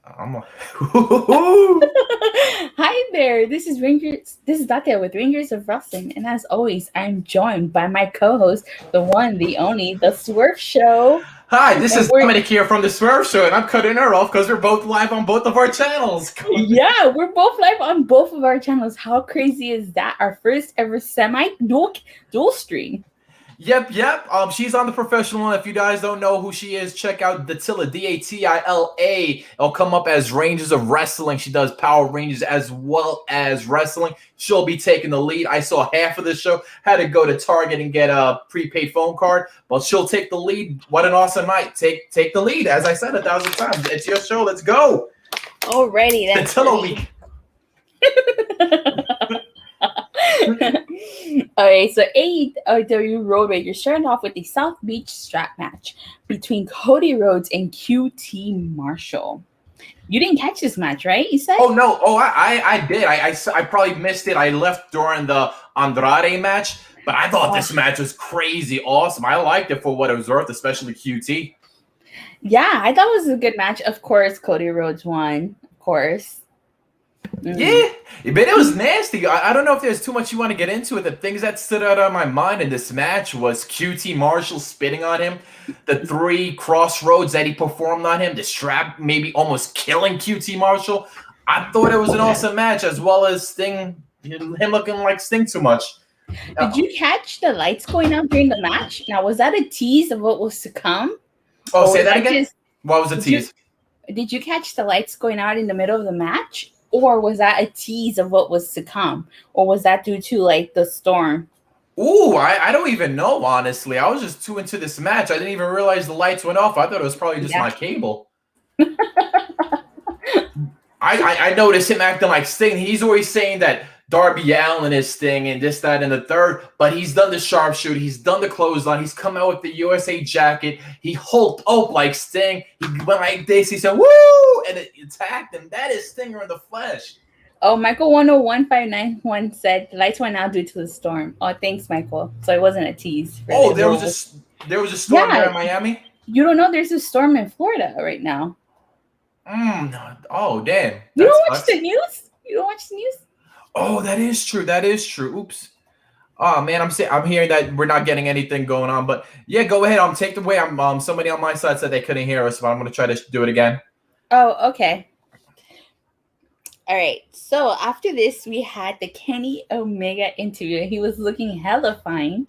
I'm a Hi there. This is Ringers. This is Datia with Ringers of Wrestling, and as always, I'm joined by my co-host, the one, the only, the Swerve Show, Hi, this and is Dominic here from the Swerve Show, and I'm cutting her off because we're both live on both of our channels. we're both live on both of our channels. How crazy is that? Our first ever semi dual stream. Yep. She's on the professional one. If you guys don't know who she is, check out Datila, Datila. It'll come up as Rangers of Wrestling. She does Power Rangers as well as wrestling. She'll be taking the lead. I saw half of the show. Had to go to Target and get a prepaid phone card, but she'll take the lead. What an awesome night! Take the lead, as I said 1,000 times. It's your show. Let's go. Alrighty, that's Datila week. Alright, so AEW Road Rage started off with the South Beach strap match between Cody Rhodes and QT Marshall. You didn't catch this match, right? You said? Oh no! Oh, I did. I probably missed it. I left during the Andrade match, but I thought this match was crazy awesome. I liked it for what it was worth, especially QT. Yeah, I thought it was a good match. Of course, Cody Rhodes won. Of course. Yeah, but it was nasty. I don't know if there's too much you want to get into it. The things that stood out on my mind in this match was QT Marshall spitting on him, the 3 crossroads that he performed on him, the strap maybe almost killing QT Marshall. I thought it was an awesome match, as well as Sting, him looking like Sting too much. Did you catch the lights going out during the match? Now, was that a tease of what was to come? Oh, say that again? What was the tease? Did you catch the lights going out in the middle of the match? Or was that a tease of what was to come? Or was that due to like the storm? Ooh, I don't even know, honestly. I was just too into this match. I didn't even realize the lights went off. I thought it was probably just my cable. I noticed him acting like Sting. He's always saying that Darby Allin is Sting and this, that, and the third, but he's done the sharpshooter. He's done the clothesline. He's come out with the USA jacket. He hulked up like Sting. He went like this. He said, woo, and it attacked him. That is Stinger in the flesh. Oh, Michael 101591 said the lights went out due to the storm. Oh, thanks, Michael. So it wasn't a tease. Oh, there was a storm there in Miami? You don't know there's a storm in Florida right now. Oh, damn. You don't watch the news? You don't watch the news? Oh, that is true. Oops. Oh man, I'm hearing that we're not getting anything going on, but yeah, go ahead. Take the way. Somebody on my side said they couldn't hear us, but I'm gonna try to do it again. Oh, okay. All right. So after this, we had the Kenny Omega interview. He was looking hella fine.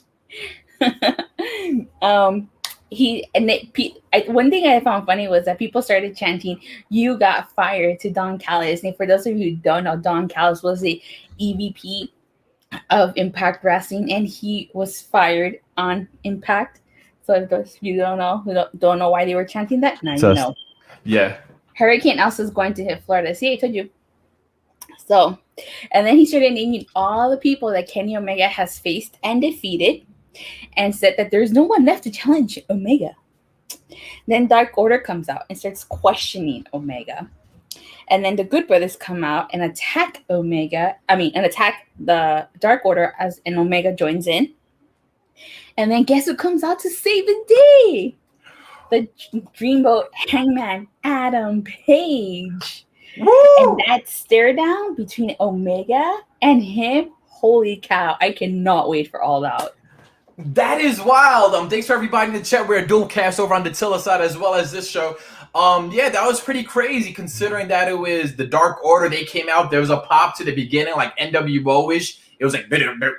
One thing I found funny was that people started chanting, "You got fired" to Don Callis. And for those of you who don't know, Don Callis was the EVP of Impact Wrestling, and he was fired on Impact. So if those you don't know why they were chanting that, now you know. Yeah. Hurricane Elsa is going to hit Florida. See, I told you. So, and then he started naming all the people that Kenny Omega has faced and defeated, and said that there's no one left to challenge Omega. Then Dark Order comes out and starts questioning Omega. And then the Good Brothers come out and attack attack the Dark Order as an Omega joins in. And then guess who comes out to save the day? The Dreamboat Hangman, Adam Page. Woo! And that stare down between Omega and him, holy cow, I cannot wait for All Out. That is wild. Thanks for everybody in the chat. We're a dual cast over on the Tilla side as well as this show. Yeah, that was pretty crazy considering that it was the Dark Order. They came out. There was a pop to the beginning, like NWO-ish. It was like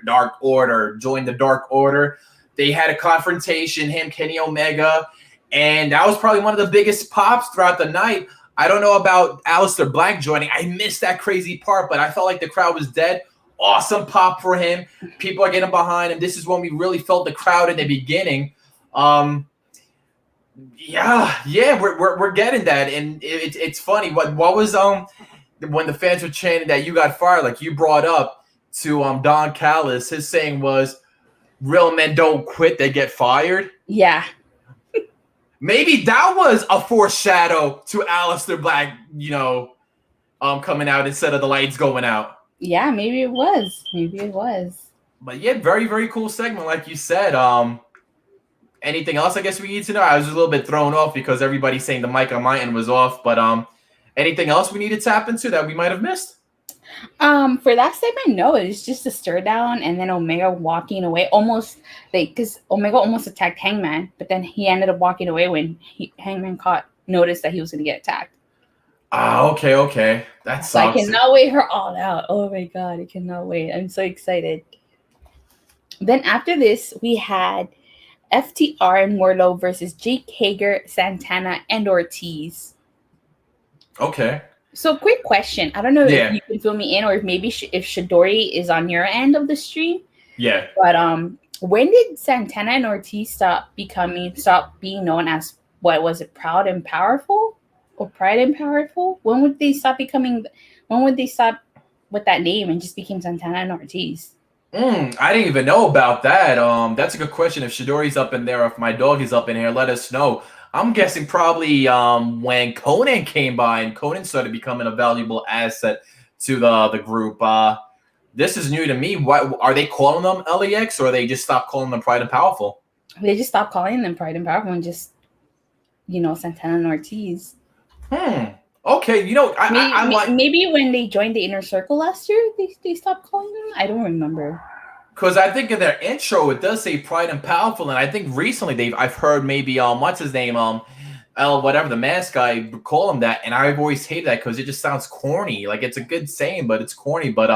Dark Order, join the Dark Order. They had a confrontation, him, Kenny Omega, and that was probably one of the biggest pops throughout the night. I don't know about Aleister Black joining. I missed that crazy part, but I felt like the crowd was dead. Awesome pop for him. People are getting behind him. This is when we really felt the crowd in the beginning. We're getting that, and it's funny. What was when the fans were chanting that you got fired, like you brought up to Don Callis, his saying was, "Real men don't quit; they get fired." Yeah. Maybe that was a foreshadow to Aleister Black, coming out instead of the lights going out. Yeah, maybe it was. But yeah, very, very cool segment, like you said. Anything else I guess we need to know? I was a little bit thrown off because everybody's saying the mic on my end was off. But Anything else we need to tap into that we might have missed? For that segment, no, it was just a stir down, and then Omega walking away, almost like because Omega almost attacked Hangman, but then he ended up walking away when Hangman noticed that he was going to get attacked. Ah, okay. That So I sucks. cannot wait her all out. Oh my god, I cannot wait. I'm so excited. Then after this, we had FTR and Warlow versus Jake Hager, Santana, and Ortiz. Okay. So, quick question. I don't know Yeah. if you can fill me in, or if maybe if Shidori is on your end of the stream. Yeah. But when did Santana and Ortiz stop being known as, what was it, Proud and Powerful, or Pride and Powerful? When would they stop with that name and just became Santana and Ortiz? I didn't even know about that. That's a good question. If Shidori's up in there, if my dog is up in here, let us know. I'm guessing probably when Conan came by and Conan started becoming a valuable asset to the group. This is new to me. What are they calling them, LEX, or they just stopped calling them Pride and Powerful? They just stopped calling them Pride and Powerful and just, Santana and Ortiz. Okay, maybe when they joined the Inner Circle last year, they stopped calling them. I don't remember. Because I think in their intro it does say Pride and Powerful, and I think recently I've heard maybe what's his name whatever the mask guy call him that, and I've always hated that because it just sounds corny. Like it's a good saying, but it's corny. But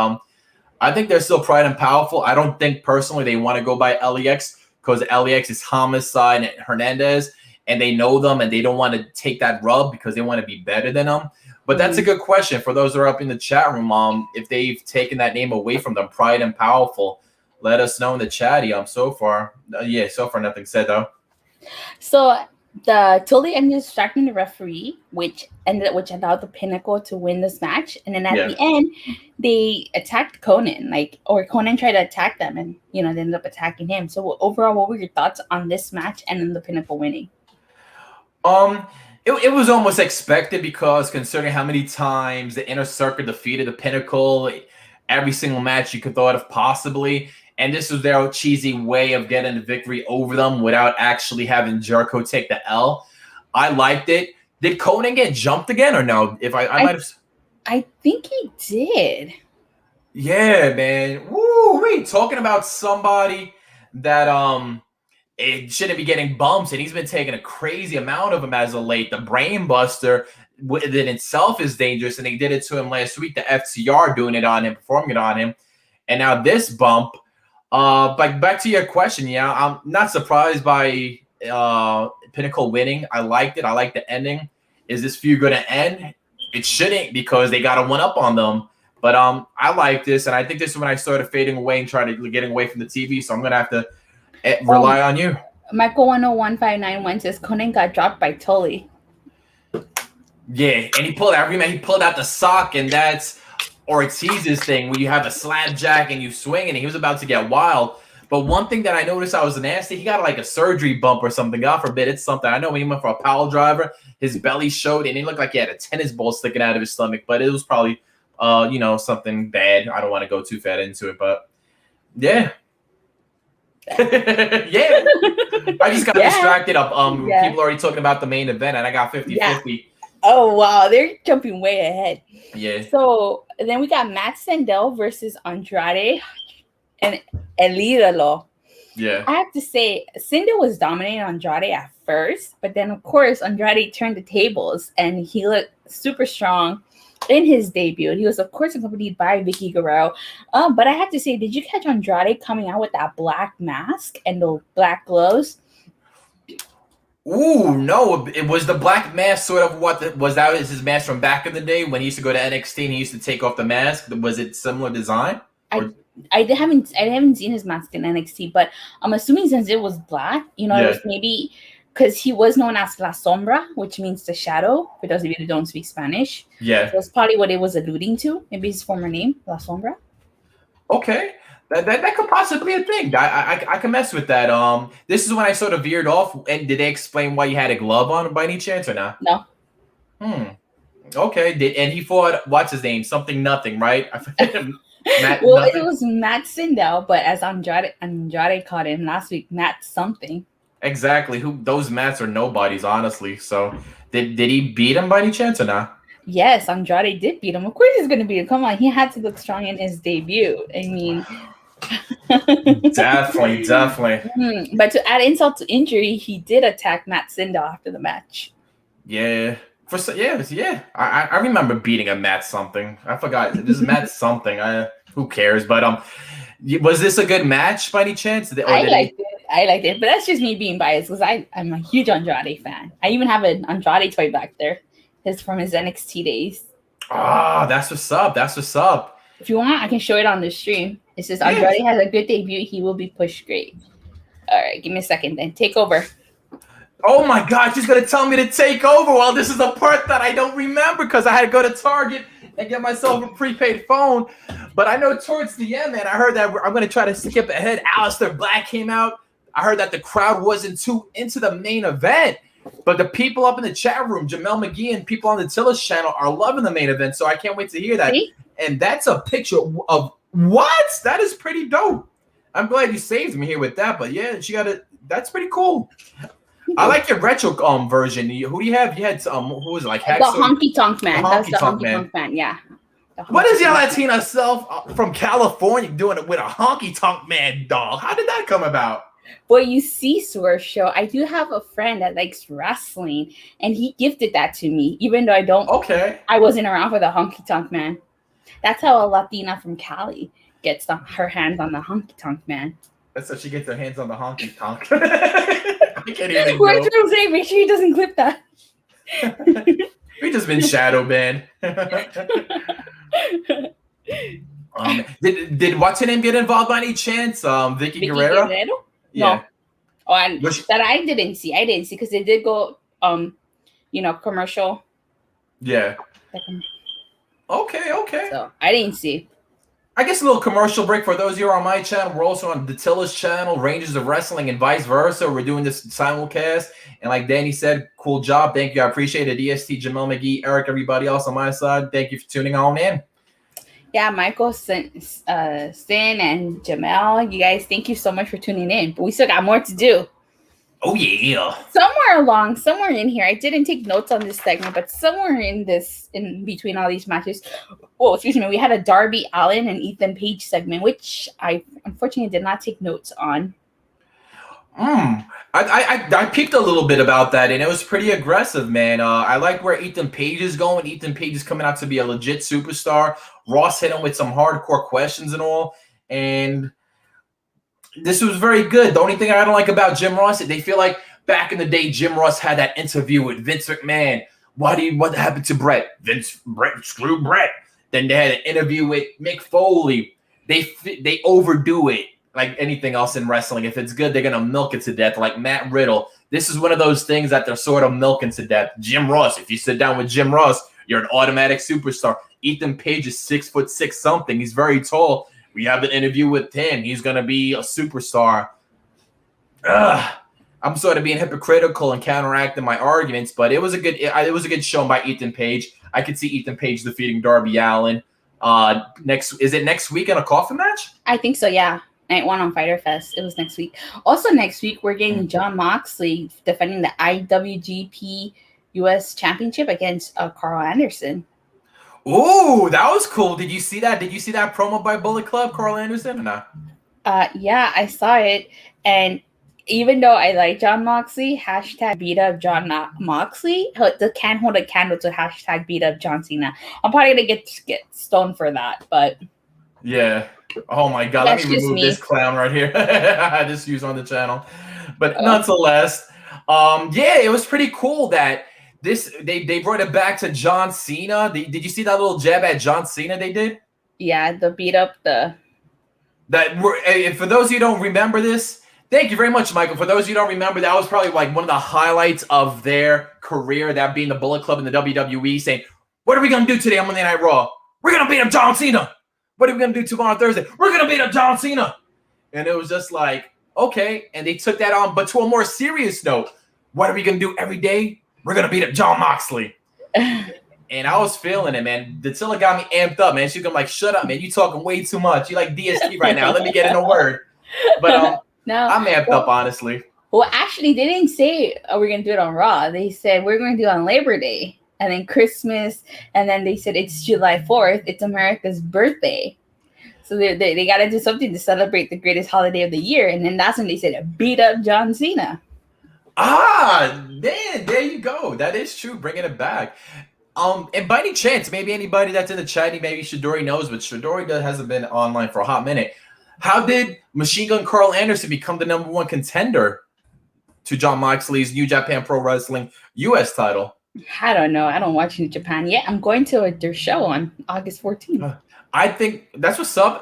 I think they're still Pride and Powerful. I don't think personally they want to go by LEX because LEX is Homicide and Hernandez, and they know them and they don't want to take that rub because they want to be better than them. But that's a good question for those who are up in the chat room. If they've taken that name away from them, Pride and Powerful. Let us know in the chatty. So far nothing said though. So the Tully ended up distracting the referee, which allowed the Pinnacle to win this match. And then at the end, they attacked Conan, or Conan tried to attack them, and they ended up attacking him. So overall, what were your thoughts on this match and then the Pinnacle winning? It was almost expected because considering how many times the Inner Circle defeated the Pinnacle, every single match you could thought of possibly. And this was their cheesy way of getting the victory over them without actually having Jericho take the L. I liked it. Did Conan get jumped again or no? If I might have. I think he did. Yeah, man. Woo! Wait, talking about somebody that it shouldn't be getting bumps, and he's been taking a crazy amount of them as of late. The Brain Buster that itself is dangerous, and they did it to him last week. The FTR doing it on him, performing it on him, and now this bump. Back to your question, I'm not surprised by Pinnacle winning. I liked it. I like the ending. Is this feud going to end? It shouldn't because they got a one up on them. But I like this, and I think this is when I started fading away and trying to getting away from the TV. So I'm gonna have to rely on you. Michael 101591 says Conan got dropped by Tully. Yeah, and he pulled out the sock, and that's Ortiz's thing where you have a slap jack and you swing, and he was about to get wild. But one thing that I noticed I was nasty, he got like a surgery bump or something. God forbid it's something. I know when he went for a power driver, his belly showed, and he looked like he had a tennis ball sticking out of his stomach. But it was probably, something bad. I don't want to go too fat into it, but yeah. Yeah. I just got distracted up. People already talking about the main event, and I got 50-50. Oh, wow. They're jumping way ahead. Yeah. So then we got Matt Sandel versus Andrade and El Idolo. Yeah. I have to say, Sandel was dominating Andrade at first, but then, of course, Andrade turned the tables, and he looked super strong in his debut. He was, of course, accompanied by Vicky Guerrero. But I have to say, did you catch Andrade coming out with that black mask and the black gloves? Ooh, no. It was the black mask sort of was his mask from back in the day when he used to go to NXT and he used to take off the mask? Was it similar design? I haven't seen his mask in NXT, but I'm assuming since it was black, it was maybe because he was known as La Sombra, which means the shadow, for those of you who don't speak Spanish. Yeah. So that's probably what it was alluding to. Maybe his former name, La Sombra. Okay. That could possibly be a thing. I can mess with that. This is when I sort of veered off. And did they explain why you had a glove on by any chance or not? No. Okay. And he fought, what's his name? Something nothing, right? It was Matt Sindel, but as Andrade called him last week, Matt something. Exactly. Those Matts are nobodies, honestly. So did he beat him by any chance or not? Yes, Andrade did beat him. Of course he's going to beat him. Come on, he had to look strong in his debut. I mean, Definitely, definitely. But to add insult to injury, he did attack Matt Sindel after the match. Yeah. Yeah. I remember beating a Matt something. I forgot. This is Matt something. Who cares? But was this a good match by any chance? I liked it, but that's just me being biased because I'm a huge Andrade fan. I even have an Andrade toy back there. It's from his NXT days. Ah, that's what's up. That's what's up. If you want, I can show it on the stream. It says Andrade has a good debut. He will be pushed great. All right, give me a second then. Take over. Oh my God, she's going to tell me to take over. Well, this is the part that I don't remember because I had to go to Target and get myself a prepaid phone. But I know towards the end, man, I heard that I'm going to try to skip ahead. Aleister Black came out. I heard that the crowd wasn't too into the main event. But the people up in the chat room, Jamel McGee and people on the Tillis channel are loving the main event. So I can't wait to hear that. See? And that's a picture of what? That is pretty dope. I'm glad you saved me here with that. But yeah, that's pretty cool. I like your retro version. Who do you have? You had who was it, like the Honky Tonk Man. That's the Honky Tonk Man. Yeah. What is your Latina self from California doing it with a Honky Tonk Man doll? How did that come about? Well, you see, Swerve Show, I do have a friend that likes wrestling, and he gifted that to me, even though I wasn't around for the Honky Tonk Man. That's how a Latina from Cali gets her hands on the Honky Tonk Man. That's how she gets her hands on the Honky Tonk. I can't even We're trying to say, make sure he doesn't clip that. We just been shadow banned. Did what's her name get involved by any chance? Vicky Guerrero? Yeah. No. Oh, and that I didn't see. I didn't see because they did go commercial. Yeah. Okay. So I didn't see. I guess a little commercial break for those of you on my channel. We're also on Datilla's channel, Rangers of Wrestling, and vice versa. We're doing this simulcast. And like Danny said, cool job. Thank you. I appreciate it. EST, Jamel McGee, Eric, everybody else on my side. Thank you for tuning on in. Yeah, Michael, Sin, and Jamel, you guys, thank you so much for tuning in. But we still got more to do. Oh, yeah. Somewhere in here, I didn't take notes on this segment, but somewhere in between all these matches, we had a Darby Allin and Ethan Page segment, which I unfortunately did not take notes on. I peeked a little bit about that, and it was pretty aggressive, man. I like where Ethan Page is going. Ethan Page is coming out to be a legit superstar. Ross hit him with some hardcore questions and all, and this was very good. The only thing I don't like about Jim Ross is they feel like back in the day, Jim Ross had that interview with Vince McMahon. What happened to Brett? Brett screw Brett. Then they had an interview with Mick Foley. They overdo it like anything else in wrestling. If it's good, they're gonna milk it to death. Like Matt Riddle. This is one of those things that they're sort of milking to death. Jim Ross. If you sit down with Jim Ross, you're an automatic superstar. Ethan Page is 6'6" something. He's very tall. We have an interview with him. He's gonna be a superstar. I'm sort of being hypocritical and counteracting my arguments, but it was a good show by Ethan Page. I could see Ethan Page defeating Darby Allin. Is it next week in a coffin match? I think so. Yeah, Night 1 on Fyter Fest. It was next week. Also next week we're getting Jon Moxley defending the IWGP US Championship against Carl Anderson. Ooh, that was cool. Did you see that? Did you see that promo by Bullet Club, Carl Anderson, or not? Yeah, I saw it. And even though I like Jon Moxley, hashtag beat up Jon Moxley, can't hold a candle to hashtag beat up John Cena. I'm probably going to get stoned for that, but... Yeah. Oh, my God. Let me remove this clown right here. I just use on the channel. But nonetheless, yeah, it was pretty cool that they brought it back to John Cena. Did you see that little jab at John Cena they did? Yeah, the beat up the... For those of you who don't remember this, thank you very much, Michael. For those of you who don't remember, that was probably like one of the highlights of their career, that being the Bullet Club in the WWE, saying, what are we going to do today on Monday Night Raw? We're going to beat up John Cena. What are we going to do tomorrow Thursday? We're going to beat up John Cena. And it was just like, okay. And they took that on, but to a more serious note, what are we going to do every day? We're going to beat up Jon Moxley. And I was feeling it, man. Dattila got me amped up, man. She's going to like, shut up, man. You talking way too much. You like DST right now. Let me get in a word. But no, I'm amped up, honestly. Well, actually, they didn't say we're going to do it on Raw. They said we're going to do it on Labor Day. and then Christmas, and then they said it's July 4th. It's America's birthday. So they got to do something to celebrate the greatest holiday of the year. And then that's when they said, beat up John Cena. Ah, man, there you go. That is true. Bringing it back. And by any chance, maybe anybody that's in the chat, maybe Shadori knows, but Shadori hasn't been online for a hot minute. How did Machine Gun Carl Anderson become the #1 contender to Jon Moxley's New Japan Pro Wrestling US title? I don't know. I don't watch New Japan yet. I'm going to their show on August 14th. I think that's what's up.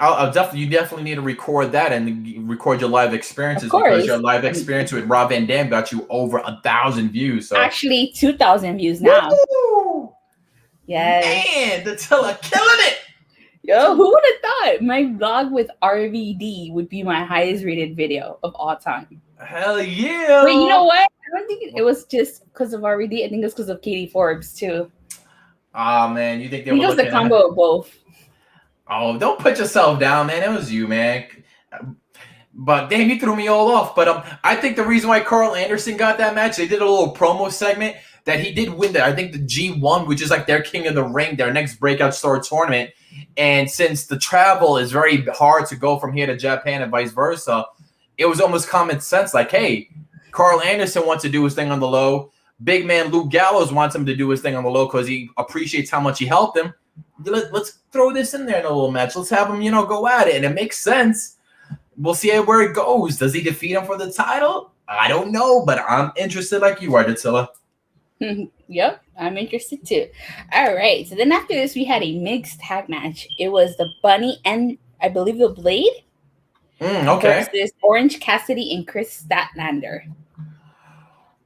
You definitely need to record that and record your live experiences, because your live experience with Rob Van Dam got you over 1,000 views. So actually 2,000 views now. Woo! Yes. Man, Attila killing it. Yo, who would have thought my vlog with RVD would be my highest rated video of all time? Hell yeah. But you know what? I don't think it was just because of RVD. I think it's because of Katie Forbes too. Ah, man, you think they were looking the combo of both? Oh, don't put yourself down, man. It was you, man. But damn, you threw me all off. But I think the reason why Carl Anderson got that match, they did a little promo segment that he did win I think the G1, which is like their King of the Ring, their next breakout star tournament. And since the travel is very hard to go from here to Japan and vice versa, it was almost common sense. Like, hey, Carl Anderson wants to do his thing on the low. Big man Luke Gallows wants him to do his thing on the low because he appreciates how much he helped him. Let's throw this in there in a little match. Let's have him, go at it. And it makes sense. We'll see where it goes. Does he defeat him for the title? I don't know, but I'm interested like you are, Dattila. Yep, I'm interested too. All right. So then after this, we had a mixed tag match. It was the Bunny and I believe the Blade. Okay. Versus Orange Cassidy and Chris Statlander.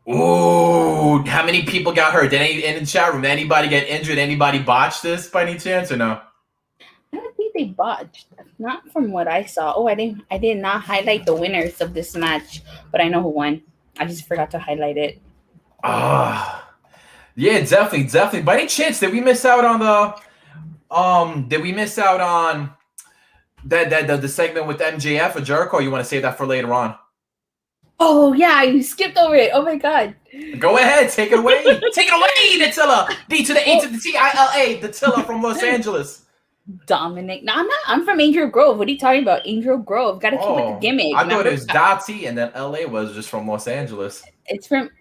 Ooh, how many people got hurt? In the chat room, did anybody get injured? Anybody botch this by any chance or no? I don't think they botched. Not from what I saw. Oh, I did not highlight the winners of this match, but I know who won. I just forgot to highlight it. Yeah, definitely. By any chance, did we miss out on the segment with MJF or Jericho? Or you want to save that for later on? Oh yeah, you skipped over it. Oh my god. Go ahead, take it away. Take it away, Dattila. D to the A to the Tila, Dattila from Los Angeles. Dominic. No, I'm not. I'm from Angel Grove. What are you talking about? Angel Grove. Gotta keep with the gimmick. I thought it was Dottie and then LA was just from Los Angeles.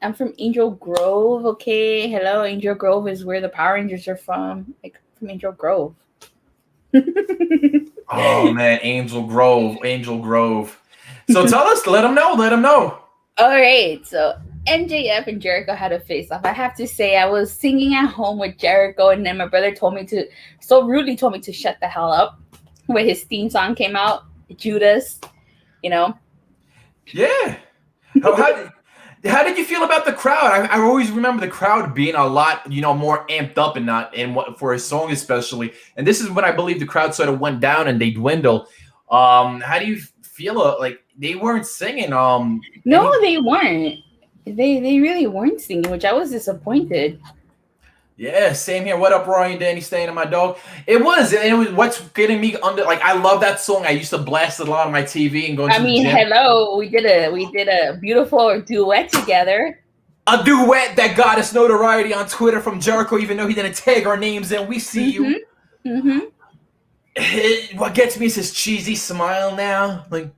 I'm from Angel Grove, okay? Hello, Angel Grove is where the Power Rangers are from. Like from Angel Grove. Oh man, Angel Grove. So tell us, let them know. All right, so MJF and Jericho had a face-off. I have to say, I was singing at home with Jericho, and then my brother so rudely told me to shut the hell up when his theme song came out, Judas, Yeah. How did you feel about the crowd? I always remember the crowd being a lot, more amped up for his song especially. And this is when I believe the crowd sort of went down and they dwindled. How do you feel like they weren't singing? No, they weren't. They really weren't singing, which I was disappointed. Yeah, same here. What up, Roy and Danny Stain and my dog? It was what's getting me under. Like, I love that song. I used to blast it a lot on my TV and go. The gym. Hello, we did a beautiful duet together. A duet that got us notoriety on Twitter from Jericho, even though he didn't tag our names in. We see you. What gets me is his cheesy smile now. Like,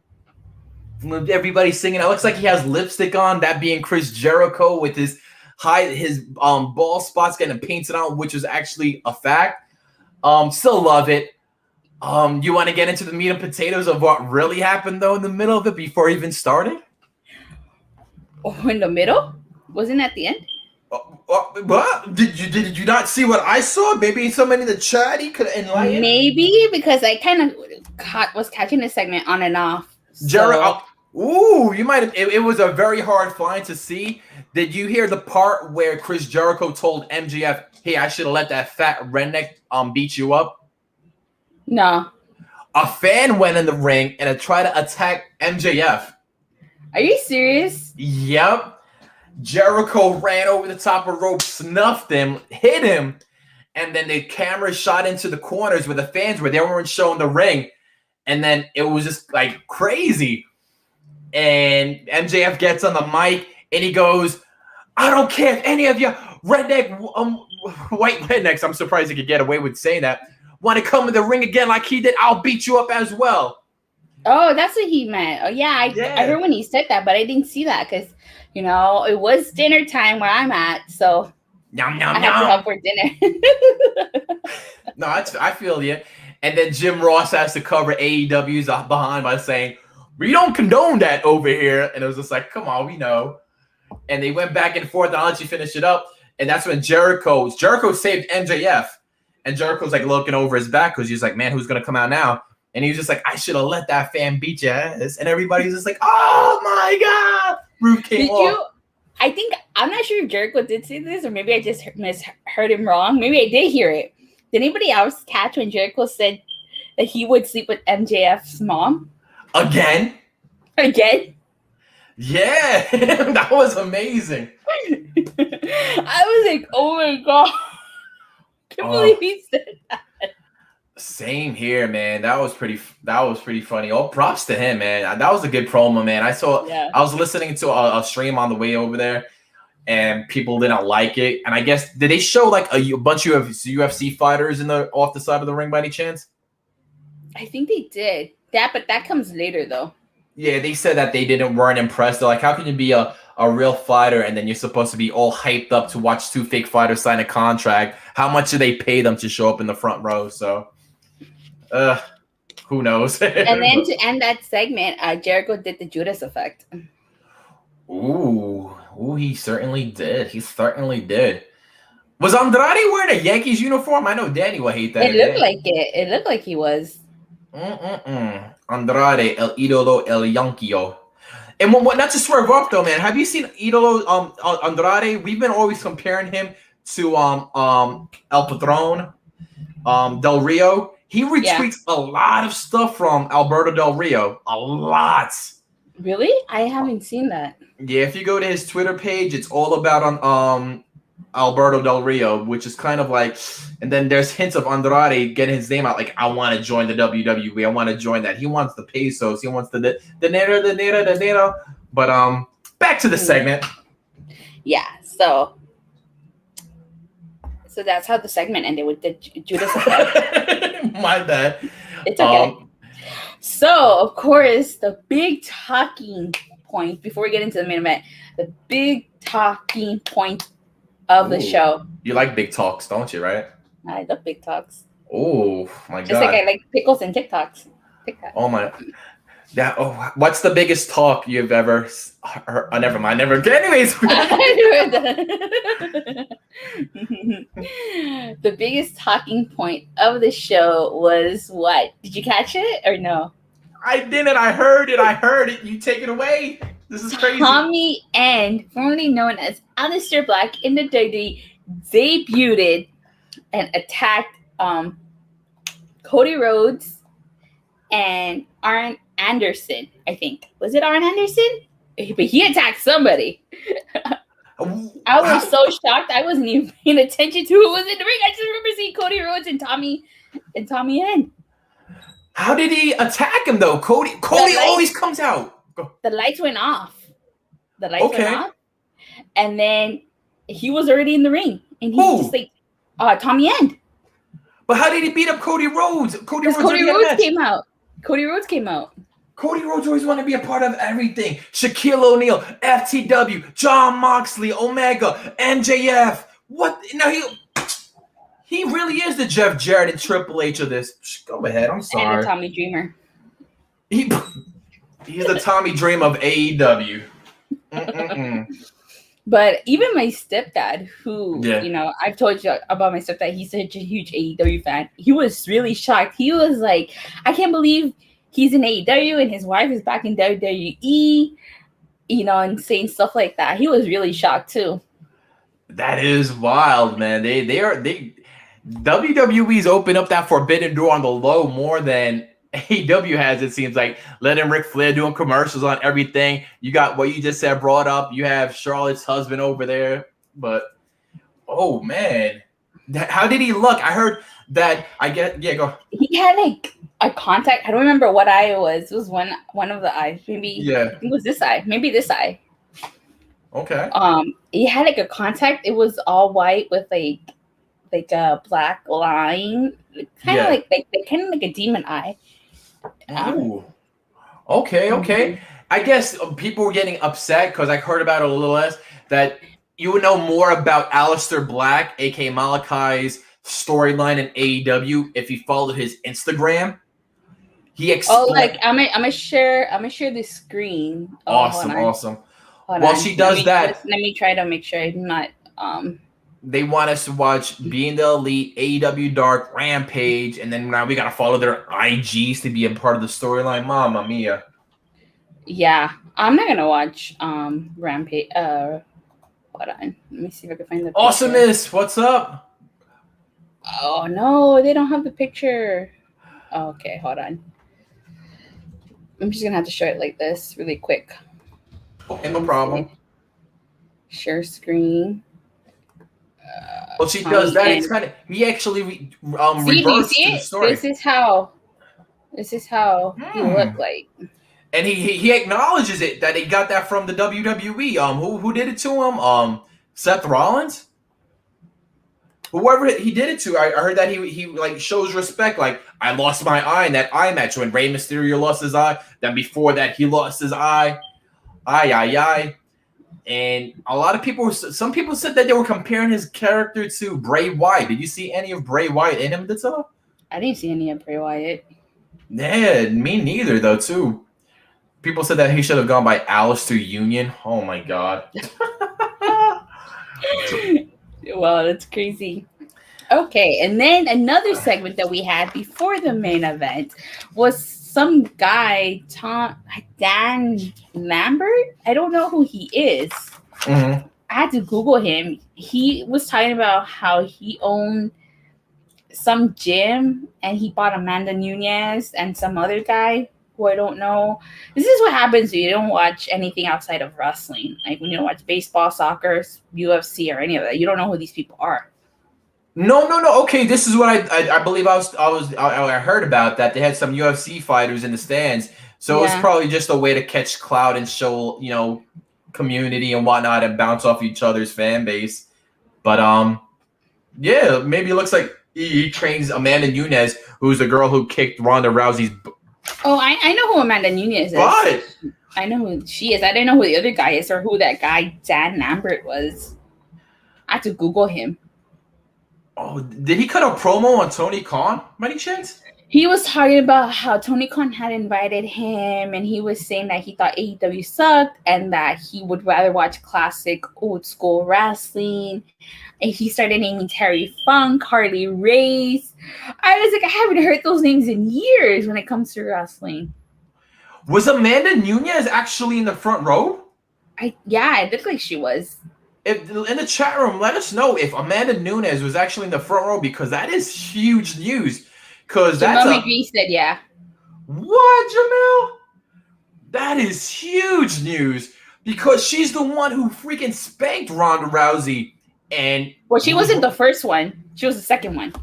everybody's singing. It looks like he has lipstick on. That being Chris Jericho with his ball spots getting painted on, which is actually a fact. Still love it. You want to get into the meat and potatoes of what really happened though in the middle of it before it even started? Oh, in the middle? Wasn't at the end? What? Did you not see what I saw? Maybe somebody in the chat could enlighten. Maybe because I kind of was catching the segment on and off. Jericho. Ooh, you might have. It was a very hard find to see. Did you hear the part where Chris Jericho told MJF, "Hey, I should have let that fat redneck beat you up"? No. A fan went in the ring and tried to attack MJF. Are you serious? Yep. Jericho ran over the top of the rope, snuffed him, hit him, and then the camera shot into the corners where the fans were. They weren't showing the ring, and then it was just like crazy. And MJF gets on the mic and he goes, "I don't care if any of you redneck, white rednecks. I'm surprised he could get away with saying that. Want to come in the ring again like he did? I'll beat you up as well. Oh, that's what he meant. Oh, yeah, I heard when he said that, but I didn't see that because, you know, it was dinner time where I'm at, so Yum, I yum, had to yum. help for dinner. No, I feel you. And then Jim Ross has to cover AEW's behind by saying, we don't condone that over here. And it was just like, come on, we know. And they went back and forth. And I'll let you finish it up. And that's when Jericho saved MJF. And Jericho's like looking over his back because he's like, man, who's going to come out now? And he was just like, I should have let that fan beat your ass. And everybody's just like, oh my God. Rude came off. I'm not sure if Jericho did say this, or maybe I just misheard him wrong. Maybe I did hear it. Did anybody else catch when Jericho said that he would sleep with MJF's mom? Again? Yeah. That was amazing. I was like, oh my God. I can't believe he said that. Same here, man. That was pretty funny. Oh, props to him, man. That was a good promo, man. I was listening to a stream on the way over there, and people didn't like it. And I guess did they show like a bunch of UFC fighters off the side of the ring by any chance? I think they did that, but that comes later though. Yeah, they said that they weren't impressed. They're like, how can you be a real fighter and then you're supposed to be all hyped up to watch two fake fighters sign a contract? How much do they pay them to show up in the front row? So. Who knows? And then to end that segment, Jericho did the Judas effect. Ooh, he certainly did. Was Andrade wearing a Yankees uniform? I know Danny will hate that. It looked like it. It looked like he was. Andrade, El Idolo, El Yanquio. And what? Not to swerve off though, man. Have you seen Idolo Andrade? We've been always comparing him to El Patron, Del Rio. He retweets a lot of stuff from Alberto Del Rio. A lot. Really? I haven't seen that. Yeah, if you go to his Twitter page, it's all about Alberto Del Rio, which is kind of like, and then there's hints of Andrade getting his name out, like, I want to join the WWE. I want to join that. He wants the pesos. He wants the dinero. But back to the segment. Yeah, so that's how the segment ended with the Judas effect. My bad. It's okay. So, of course, the big talking point, before we get into the main event, the big talking point of the show. You like big talks, don't you, right? I love big talks. Oh, my God. Just like I like pickles and TikToks. Oh, my. Yeah. Oh, what's the biggest talk you've ever heard? Oh, never mind. Never. Anyways. The biggest talking point of the show was what? Did you catch it or no? I didn't. I heard it. You take it away. This is crazy. Tommy End, formerly known as Aleister Black in the WWE, debuted and attacked Cody Rhodes and Arn Anderson, I think. Was it Arn Anderson? But he attacked somebody. I was so shocked. I wasn't even paying attention to who was in the ring. I just remember seeing Cody Rhodes and Tommy End. How did he attack him though? Cody always comes out. The lights went off. Went off. And then he was already in the ring. And he was just like Tommy End. But how did he beat up Cody Rhodes? Cody Rhodes came out. Cody Rhodes always wanted to be a part of everything. Shaquille O'Neal, FTW, Jon Moxley, Omega, MJF. What? Now he really is the Jeff Jarrett and Triple H of this. Go ahead. I'm sorry. And the Tommy Dreamer. He's the Tommy Dreamer of AEW. But even my stepdad, who, I've told you about my stepdad, he's such a huge AEW fan. He was really shocked. He was like, I can't believe he's in AEW and his wife is back in WWE, and saying stuff like that. He was really shocked too. That is wild, man. WWE's opened up that forbidden door on the low more than AEW has, it seems like. Letting Ric Flair doing commercials on everything. You got what you just said brought up. You have Charlotte's husband over there. But, oh, man. How did he look? I heard that, go. He had like a contact. I don't remember what eye it was. It was one of the eyes. Maybe, I think it was this eye. Maybe this eye. Okay. It had like a contact. It was all white with like a black line, kind of Yeah. like kind of like a demon eye. Ooh. Okay. Okay. Mhm. I guess people were getting upset because I heard about it a little less. That you would know more about Aleister Black, aka Malachi's storyline in AEW, if you followed his Instagram. He Oh, like explained. I'm gonna share the screen. Oh, Awesome. Awesome. hold While on. she does that, Let me try to make sure I'm not. they want us to watch Being the Elite, AEW Dark, Rampage, and then now we gotta follow their IGs to be a part of the storyline. Mamma mia. Yeah, I'm not gonna watch Rampage. Hold on. Let me see if I can find the picture. Awesomeness, what's up? Oh no, they don't have the picture. Okay, hold on. I'm just gonna have to show it like this really quick. Okay, no problem. Share screen. Well, she does that. It's kind of he actually See, do you reverts see to the it? story. This is how he looked like. And he acknowledges it that he got that from the WWE. Who did it to him? Seth Rollins. Whoever he did it to, I heard that he like shows respect. Like I lost my eye in that eye match when Rey Mysterio lost his eye. Then before that, he lost his eye. Aye. And a lot of people, some people said that they were comparing his character to Bray Wyatt. Did you see any of Bray Wyatt in him, Dizzo? I didn't see any of Bray Wyatt. Yeah, me neither, though, too. People said that he should have gone by Alistair Union. Oh, my God. Well, that's crazy. Okay, and then another segment that we had before the main event was some guy, Dan Lambert. I don't know who he is. Mm-hmm. I had to Google him. He was talking about how he owned some gym and he bought Amanda Nunes and some other guy who I don't know. This is what happens when you don't watch anything outside of wrestling. Like when you don't watch baseball, soccer, UFC, or any of that. You don't know who these people are. No. Okay, this is what I believe I heard about that. They had some UFC fighters in the stands, so it's probably just a way to catch clout and show community and whatnot and bounce off each other's fan base. But yeah, maybe it looks like he trains Amanda Nunes, who's the girl who kicked Ronda Rousey's. Oh, I know who Amanda Nunes is. But I know who she is. I didn't know who the other guy is or who that guy Dan Lambert was. I had to Google him. Oh, did he cut a promo on Tony Khan by any chance? He was talking about how Tony Khan had invited him and he was saying that he thought AEW sucked and that he would rather watch classic old school wrestling. And he started naming Terry Funk, Harley Race. I was like, I haven't heard those names in years when it comes to wrestling. Was Amanda Nunes actually in the front row? Yeah, it looked like she was. If in the chat room, let us know if Amanda Nunes was actually in the front row because that is huge news. Because that's McGree said, yeah. What, Jamel? That is huge news because she's the one who freaking spanked Ronda Rousey. And well, she wasn't the first one. She was the second one.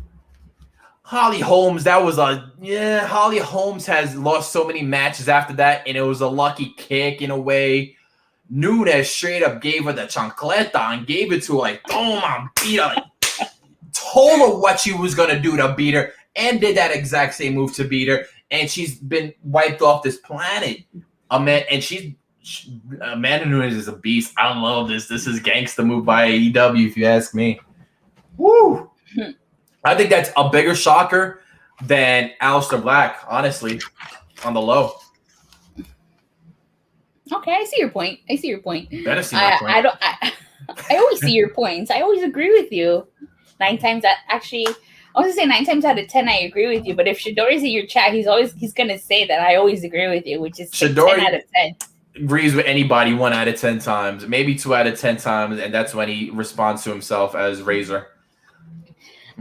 Holly Holmes, Holly Holmes has lost so many matches after that, and it was a lucky kick in a way. Nunes straight up gave her the chancleta and gave it to her like, toma, beat her. Like, told her what she was going to do to beat her and did that exact same move to beat her. And she's been wiped off this planet. Amanda Nunes is a beast. I love this. This is gangsta move by AEW, if you ask me. Woo! I think that's a bigger shocker than Aleister Black, honestly, on the low. Okay, I see your point. Better see my point. I always see your points. I always agree with you. 9 times out of 10 I agree with you. But if Shidori's in your chat, he's gonna say that I always agree with you, which is Shidori 10 out of 10. Agrees with anybody 1 out of 10 times, maybe 2 out of 10 times, and that's when he responds to himself as Razor.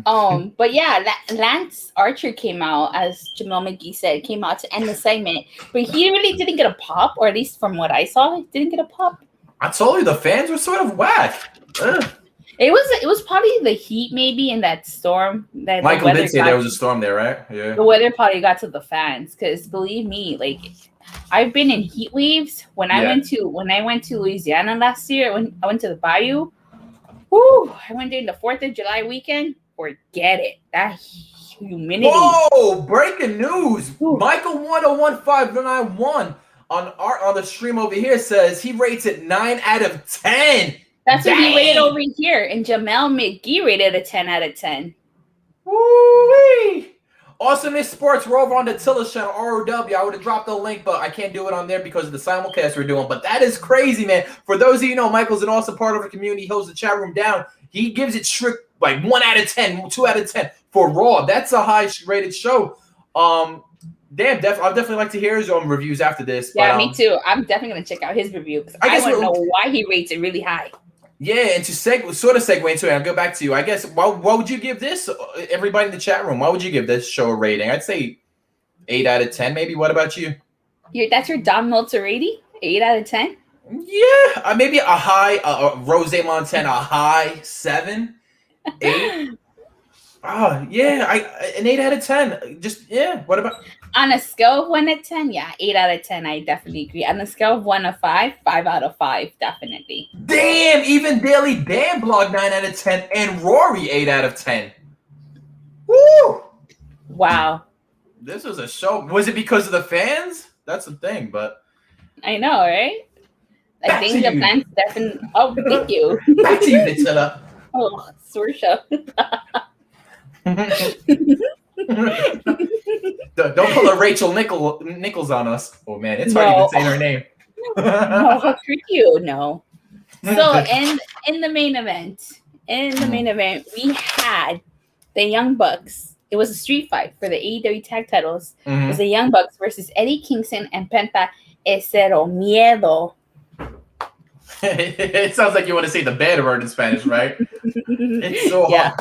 But yeah, Lance Archer came out, as Jamel McGee said, came out to end the segment, but he really didn't get a pop, or at least from what I saw, he didn't get a pop. I told you the fans were sort of whack. Ugh. It was probably the heat, maybe, in that storm. That Michael did say there was a storm there, right? Yeah. The weather probably got to the fans, because believe me, like I've been in heat waves. When I went to Louisiana last year, when I went to the Bayou, whoo, I went during the 4th of July weekend. Forget it. That humidity. Whoa! Breaking news. Ooh. Michael 101591 on the stream over here says he rates it 9 out of 10. That's what he rated over here. And Jamel McGee rated a 10 out of 10. Woo-wee! Awesomeness Sports, we're over on the Tilla channel, ROW. I would have dropped the link, but I can't do it on there because of the simulcast we're doing. But that is crazy, man. For those of you who know, Michael's an awesome part of the community. He holds the chat room down. He gives it strict, like 1 out of 10, 2 out of 10 for Raw. That's a high-rated show. I'd definitely like to hear his own reviews after this. Yeah, me too. I'm definitely going to check out his review, because I want to know why he rates it really high. Yeah, and to segue into it, I'll go back to you. I guess, what would you give this? Everybody in the chat room, what would you give this show a rating? I'd say 8 out of 10, maybe. What about you? That's your Don Meltzer rating? 8 out of 10? Yeah, maybe a high, Rose Montana, a high 7, 8. Oh, yeah, an 8 out of 10. Just, yeah, what about? On a scale of 1 to 10, yeah, 8 out of 10, I definitely agree. On a scale of 1 to 5, 5 out of 5, definitely. Damn, even Daily Dan Blog 9 out of 10, and Rory 8 out of 10. Woo! Wow. This was a show. Was it because of the fans? That's the thing, but. I know, right? I think the fans definitely. Oh, thank you. Back to you, Nutella. Oh, Swerve. Don't pull a Rachel Nichols on us. Oh man, it's hard even saying her name. No, how could you? No. So in the main event, we had the Young Bucks. It was a street fight for the AEW tag titles. Mm-hmm. It was the Young Bucks versus Eddie Kingston and Penta Cero Miedo. It sounds like you want to say the bad word in Spanish, right? It's so hard.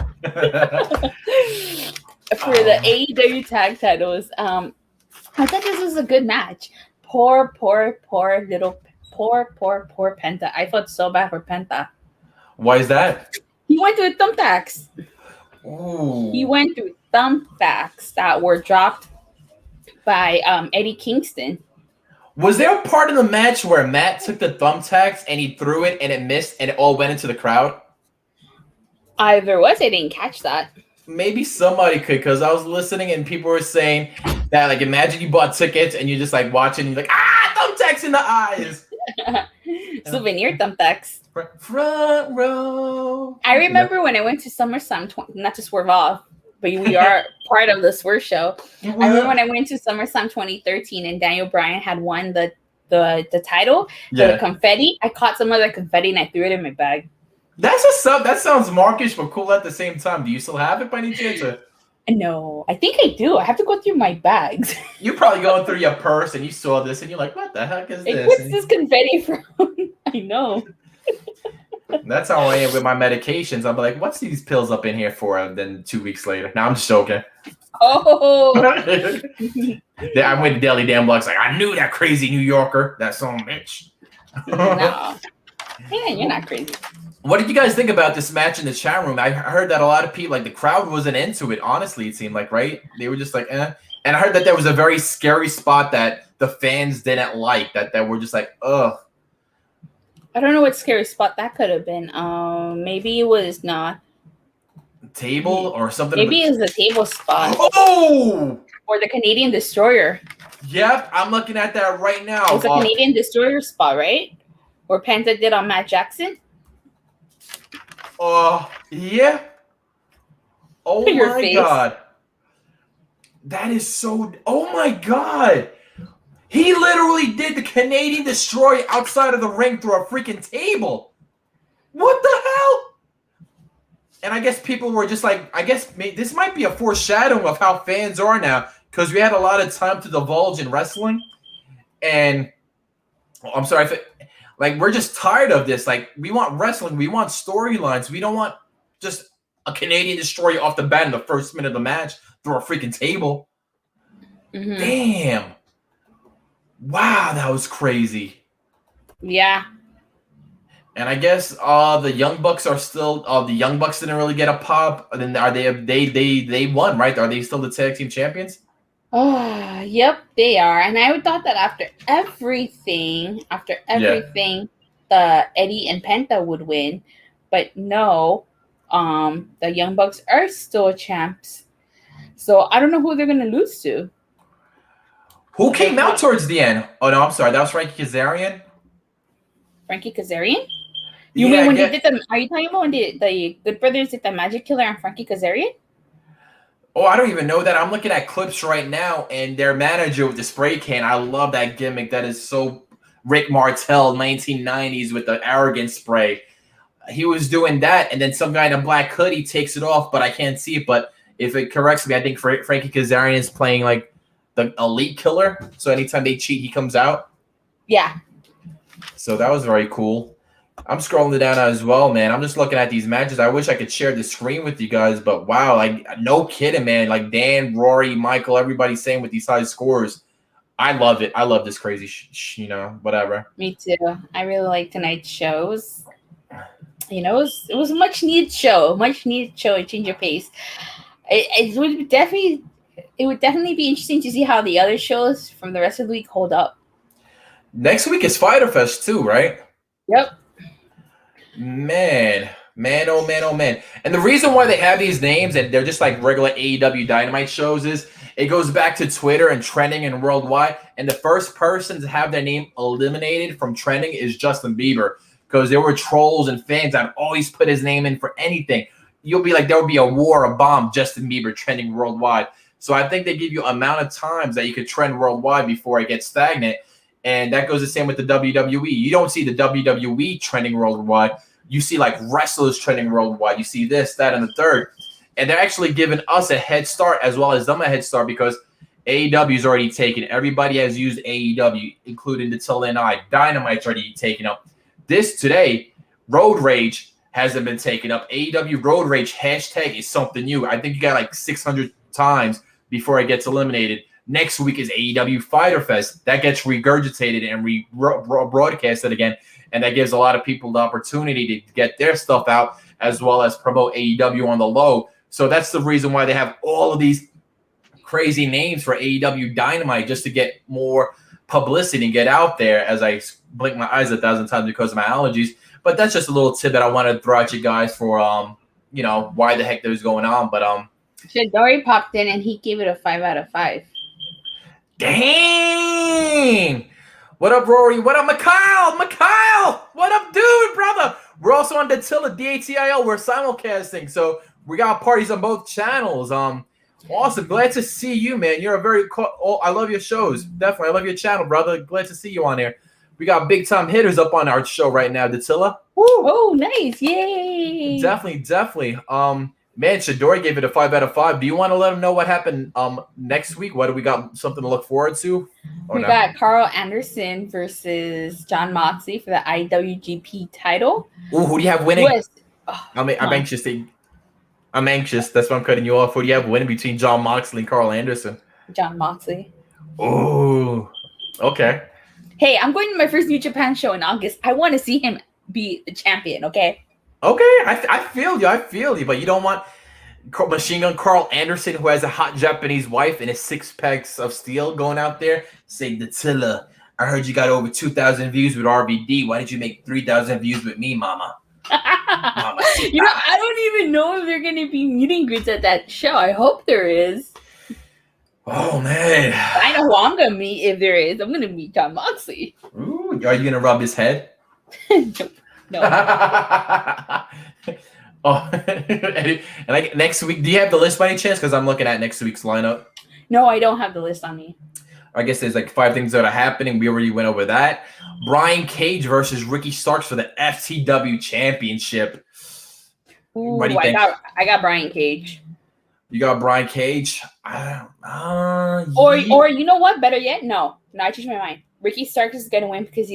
For the AEW tag titles, I thought this was a good match. Poor Penta. I felt so bad for Penta. Why is that? He went through thumbtacks. Ooh. He went through thumbtacks that were dropped by Eddie Kingston. Was there a part of the match where Matt took the thumbtacks and he threw it and it missed and it all went into the crowd? There was. I didn't catch that. Maybe somebody could, because I was listening and people were saying that, like, imagine you bought tickets and you're just like watching and you're like, thumbtacks in the eyes. Souvenir thumbtacks. Front row. I remember when I went to SummerSlam, not to swerve off, but we are part of the Swerve show. I remember when I went to SummerSlam 2013 and Daniel Bryan had won the title, the confetti. I caught some of the confetti and I threw it in my bag. That sounds markish but cool at the same time. Do you still have it by any chance? No, I think I do. I have to go through my bags. You're probably going through your purse and you saw this and you're like, what the heck is this? What's this confetti from? I know. That's how I am with my medications. I'm like, what's these pills up in here for? And then 2 weeks later. Now I'm just joking. Oh. I'm with Daily Dan Blog's like, I knew that crazy New Yorker. That son of a bitch. No. Yeah, you're not crazy. What did you guys think about this match in the chat room? I heard that a lot of people, like the crowd wasn't into it, honestly, it seemed like, right? They were just like, eh. And I heard that there was a very scary spot that the fans didn't like, that were just like, ugh. I don't know what scary spot that could have been. Maybe it was not. Table or something? Maybe it was the table spot. Oh! Or the Canadian Destroyer. Yep, I'm looking at that right now. It was a Canadian Destroyer spot, right? Where Penta did on Matt Jackson. Yeah. Oh my God. That is so. Oh my God. He literally did the Canadian Destroyer outside of the ring through a freaking table. What the hell? And I guess people were just like, this might be a foreshadowing of how fans are now, because we had a lot of time to divulge in wrestling. And I'm sorry if we're just tired of this. Like, we want wrestling. We want storylines. We don't want just a Canadian Destroyer off the bat in the first minute of the match through a freaking table. Mm-hmm. Damn. Wow, that was crazy. Yeah. And I guess the Young Bucks are still the Young Bucks didn't really get a pop. And then are they won, right? Are they still the tag team champions? Oh, yep, they are. And I would thought that after everything, Yeah. the Eddie and Penta would win, but no, the Young Bucks are still champs. So I don't know who they're gonna lose to. Who came out towards the end? Oh no, I'm sorry. That was Frankie Kazarian. Frankie Kazarian? You Yeah, mean I when get, they did the? Are you talking about when the Good Brothers did the Magic Killer and Frankie Kazarian? Oh, I don't even know that. I'm looking at clips right now, and their manager with the spray can. I love that gimmick. That is so Rick Martel, 1990s with the arrogant spray. He was doing that, and then some guy in a black hoodie takes it off, but I can't see it. But if it corrects me, I think Frankie Kazarian is playing like the elite killer. So anytime they cheat, he comes out. Yeah. So that was very cool. I'm scrolling it down as well, man. I'm just looking at these matches. I wish I could share the screen with you guys, but wow, like no kidding, man. Like Dan, Rory, Michael, everybody saying with these high scores. I love it. I love this crazy, whatever. Me too. I really like tonight's shows. You know, it was a much needed show, a change of pace. It would definitely be interesting to see how the other shows from the rest of the week hold up. Next week is Fyter Fest too, right? Yep. Man, oh man, oh man. And the reason why they have these names and they're just like regular AEW Dynamite shows is it goes back to Twitter and trending and worldwide. And the first person to have their name eliminated from trending is Justin Bieber, because there were trolls and fans that always put his name in for anything. You'll be like, there would be a war, a bomb, Justin Bieber trending worldwide. So I think they give you amount of times that you could trend worldwide before it gets stagnant. And that goes the same with the WWE. You don't see the WWE trending worldwide. You see like wrestlers trending worldwide. You see this, that, and the third. And they're actually giving us a head start as well as them a head start because AEW is already taken. Everybody has used AEW, including the Till and I. Dynamite's already taken up. This today, Road Rage hasn't been taken up. AEW Road Rage hashtag is something new. I think you got like 600 times before it gets eliminated. Next week is AEW Fyter Fest. That gets regurgitated and broadcasted again. And that gives a lot of people the opportunity to get their stuff out as well as promote AEW on the low. So that's the reason why they have all of these crazy names for AEW Dynamite, just to get more publicity and get out there, as I blink my eyes 1,000 times because of my allergies. But that's just a little tip that I wanted to throw at you guys for, why the heck that was going on. But Dory popped in and he gave it a 5 out of 5. Dang! What up, Rory? What up, Mikhail? What up, dude, brother? We're also on Datilla, DATIL. We're simulcasting, so we got parties on both channels. Awesome. Glad to see you, man. You're a very I love your shows. Definitely. I love your channel, brother. Glad to see you on here. We got big time hitters up on our show right now, Datilla. Woo! Oh, nice. Yay. Definitely. Man, Shadori gave it a 5 out of 5. Do you want to let them know what happened next week? What do we got? Something to look forward to? We got Carl Anderson versus John Moxley for the IWGP title. Ooh, who do you have winning? I'm anxious. I'm anxious. That's why I'm cutting you off. Who do you have winning between John Moxley and Carl Anderson? John Moxley. Oh, okay. Hey, I'm going to my first New Japan show in August. I want to see him be the champion, okay? Okay, I feel you. But you don't want Machine Gun Carl Anderson, who has a hot Japanese wife and his 6 packs of steel, going out there saying, Datilla, I heard you got over 2,000 views with RVD. Why did you make 3,000 views with me, mama? I don't even know if they're going to be meet and greets at that show. I hope there is. Oh, man. I know who I'm going to meet if there is. I'm going to meet John Moxley. Ooh, are you going to rub his head? No. Oh, and next week, do you have the list by any chance? Because I'm looking at next week's lineup. No, I don't have the list on me. I guess there's like 5 things that are happening. We already went over that. Brian Cage versus Ricky Starks for the FTW Championship. Ooh, I got Brian Cage. You got Brian Cage? Or you know what? Better yet, no, I changed my mind. Ricky Starks is gonna win because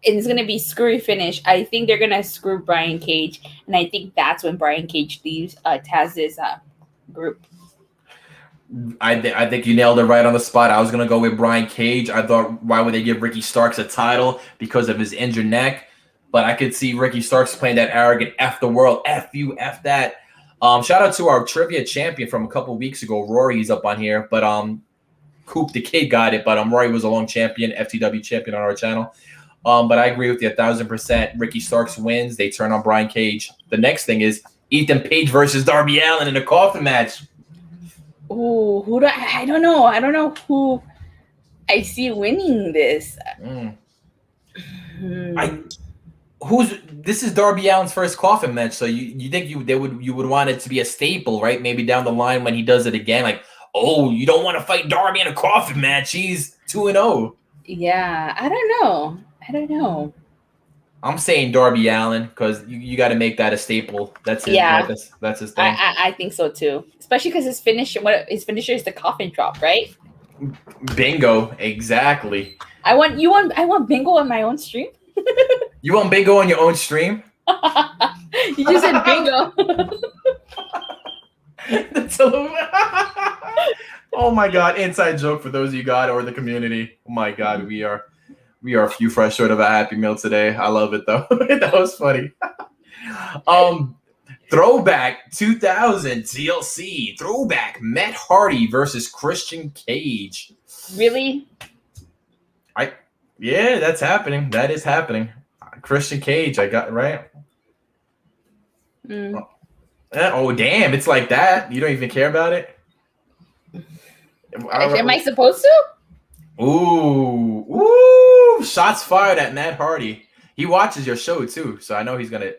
it's gonna be screwy finish. I think they're gonna screw Brian Cage, and I think that's when Brian Cage leaves Taz's group. I think you nailed it right on the spot. I was gonna go with Brian Cage. I thought, why would they give Ricky Starks a title? Because of his injured neck. But I could see Ricky Starks playing that arrogant F the world, F you, F that. Shout out to our trivia champion from a couple weeks ago, Rory. He's up on here, but Coop the Kid got it. But Rory was a long champion, FTW champion on our channel. But I agree with you 1,000%. Ricky Starks wins. They turn on Brian Cage. The next thing is Ethan Page versus Darby Allin in a coffin match. Ooh, I don't know. I don't know who I see winning this. This is Darby Allin's first coffin match, so you think you would want it to be a staple, right? Maybe down the line when he does it again, like, oh, you don't want to fight Darby in a coffin match. He's 2-0. Yeah, I don't know. I'm saying Darby Allin because you got to make that a staple. That's his. Yeah. That's his thing. I think so too. Especially because his finisher is the coffin drop, right? Bingo, exactly. I want bingo on my own stream. You want bingo on your own stream? You just said bingo. Oh my god, inside joke for those of you got or the community. Oh my god, we are a few fresh short of a Happy Meal today. I love it though. That was funny. Throwback 2000 TLC. Throwback Matt Hardy versus Christian Cage. Really? Yeah, that's happening. That is happening. Christian Cage, I got it right. Oh, damn. It's like that. You don't even care about it? Am I supposed to? Ooh. Shots fired at Matt Hardy. He watches your show, too, so I know he's going to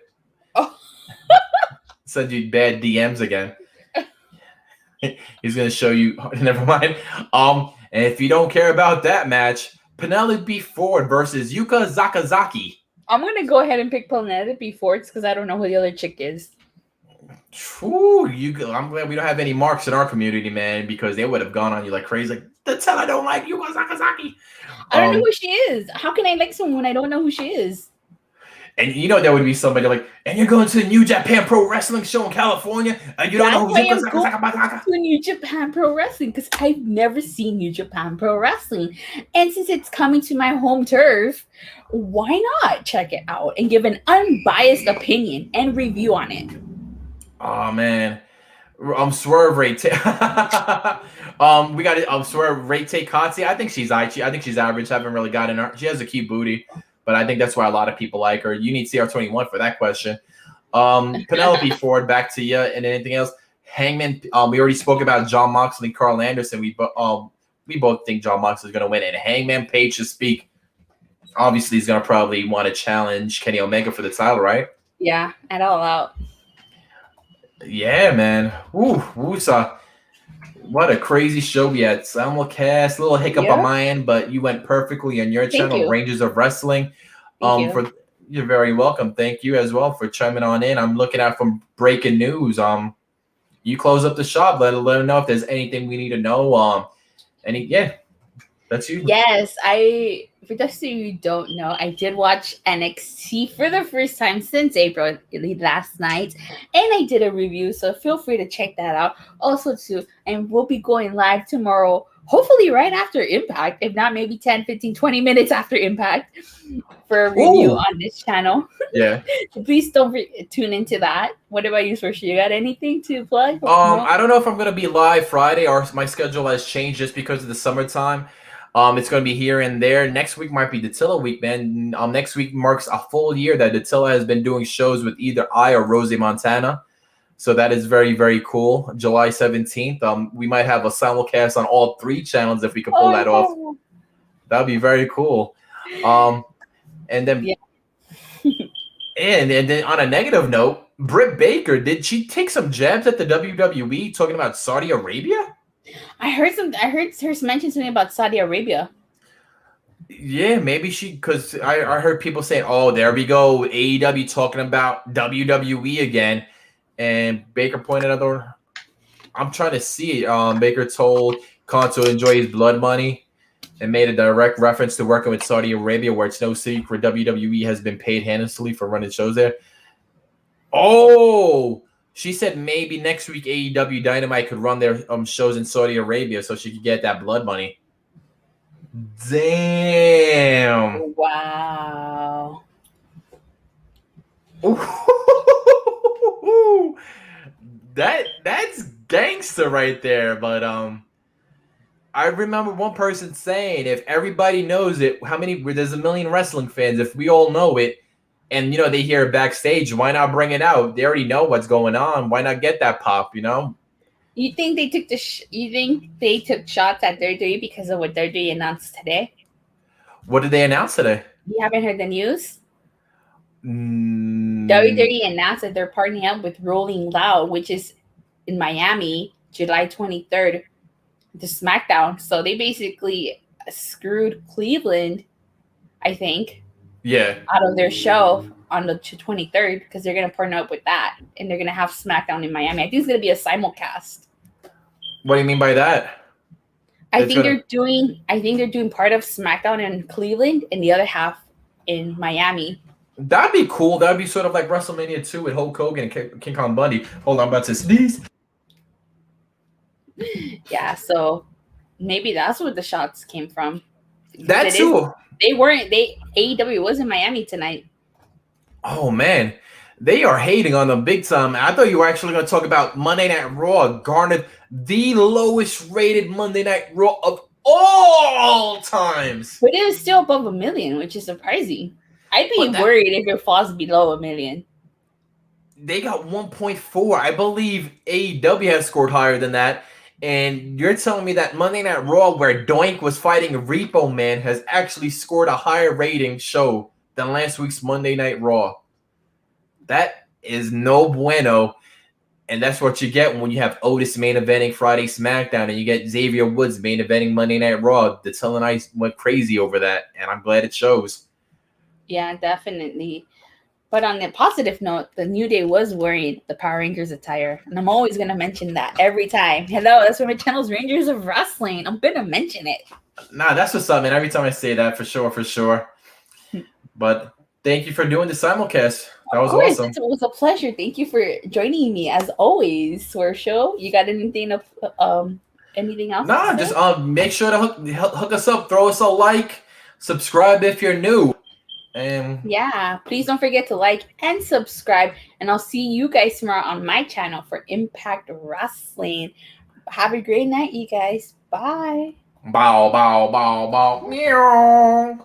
send you bad DMs again. He's going to show you. Never mind. And if you don't care about that match, Penelope Ford versus Yuka Sakazaki. I'm going to go ahead and pick Penelope Ford because I don't know who the other chick is. True. I'm glad we don't have any marks in our community, man, because they would have gone on you like crazy. Like, that's how I don't like Yuka Sakazaki. I don't know who she is. How can I like someone when I don't know who she is? And there would be somebody like, and you're going to the New Japan Pro Wrestling show in California, and you don't know who Yuka Sakazaki is? To New Japan Pro Wrestling because I've never seen New Japan Pro Wrestling, and since it's coming to my home turf, why not check it out and give an unbiased opinion and review on it? Oh man, Swerve rate. We got it. Swerve rate Katsi. I think she's average. Haven't really gotten her. She has a cute booty. But I think that's why a lot of people like her. You need CR21 for that question. Penelope Ford, back to you. And anything else? Hangman. We already spoke about Jon Moxley and Carl Anderson. We both think Jon Moxley is going to win. And Hangman Page to speak. Obviously, he's going to probably want to challenge Kenny Omega for the title, right? Yeah, at All Out. Yeah, man. Woosa. What a crazy show we had. Simulcast, little hiccup on my end, but you went perfectly on your channel, Rangers of Wrestling. You're very welcome. Thank you as well for chiming on in. I'm looking out for breaking news. You close up the shop. Let them know if there's anything we need to know. That's you. Yes, for those of you who don't know, I did watch NXT for the first time since April last night, and I did a review, so feel free to check that out. Also, too, and we'll be going live tomorrow, hopefully right after Impact, if not maybe 10, 15, 20 minutes after Impact for a review on this channel. Yeah. Please don't tune into that. What about you, Swerve? You got anything to plug? I don't know if I'm going to be live Friday, or my schedule has changed just because of the summertime. It's going to be here and there. Next week might be Dattila week, man. Next week marks a full year that Dattila has been doing shows with either I or Rosie Montana. So that is very, very cool. July 17th. We might have a simulcast on all 3 channels if we can pull that off. That would be very cool. And then and then on a negative note, Britt Baker, did she take some jabs at the WWE talking about Saudi Arabia? I heard her mention something about Saudi Arabia. Yeah, maybe because I heard people saying, "Oh, there we go, AEW talking about WWE again," and Baker pointed out. I'm trying to see it. Baker told Khan to enjoy his blood money and made a direct reference to working with Saudi Arabia, where it's no secret WWE has been paid handsomely for running shows there. Oh. She said maybe next week AEW Dynamite could run their shows in Saudi Arabia so she could get that blood money. Damn. Wow. Ooh, that's gangster right there. But I remember one person saying, if everybody knows it, there's a million wrestling fans. If we all know it, and they hear it backstage, why not bring it out? They already know what's going on. Why not get that pop? You think they took you think they took shots at WWE because of what WWE announced today? What did they announce today? You haven't heard the news? Mm, WWE announced that they're partnering up with Rolling Loud, which is in Miami, July 23rd, to SmackDown. So they basically screwed Cleveland, I think, yeah. out of their show on the 23rd because they're going to partner up with that, and they're going to have SmackDown in Miami. I think it's going to be a simulcast. What do you mean by that? I think they're doing part of SmackDown in Cleveland and the other half in Miami. That'd be cool. That'd be sort of like WrestleMania 2 with Hulk Hogan and King Kong Bundy. Hold on, I'm about to sneeze. Yeah, so maybe that's where the shots came from. That too. AEW was in Miami tonight. Oh man, they are hating on them big time. I thought you were actually going to talk about Monday Night Raw garnered the lowest rated Monday Night Raw of all times. But it is still above 1 million, which is surprising. I'd be worried if it falls below 1 million. They got 1.4. I believe AEW has scored higher than that. And you're telling me that Monday Night Raw, where Doink was fighting Repo Man, has actually scored a higher rating show than last week's Monday Night Raw. That is no bueno. And that's what you get when you have Otis main eventing Friday SmackDown and you get Xavier Woods main eventing Monday Night Raw. The Till and I went crazy over that, and I'm glad it shows. Yeah, definitely. But on a positive note, the New Day was wearing the Power Rangers attire. And I'm always going to mention that every time. Hello, that's from my channel's Rangers of Wrestling. I'm going to mention it. Nah, that's what's up, man. Every time I say that, for sure. But thank you for doing the simulcast. That was awesome. It was a pleasure. Thank you for joining me as always, Swerve Show. You got anything else? Nah, just make sure to hook us up, throw us a like, subscribe if you're new. And yeah, please don't forget to like and subscribe. And I'll see you guys tomorrow on my channel for Impact Wrestling. Have a great night, you guys. Bye. Bow, bow, bow, bow, meow.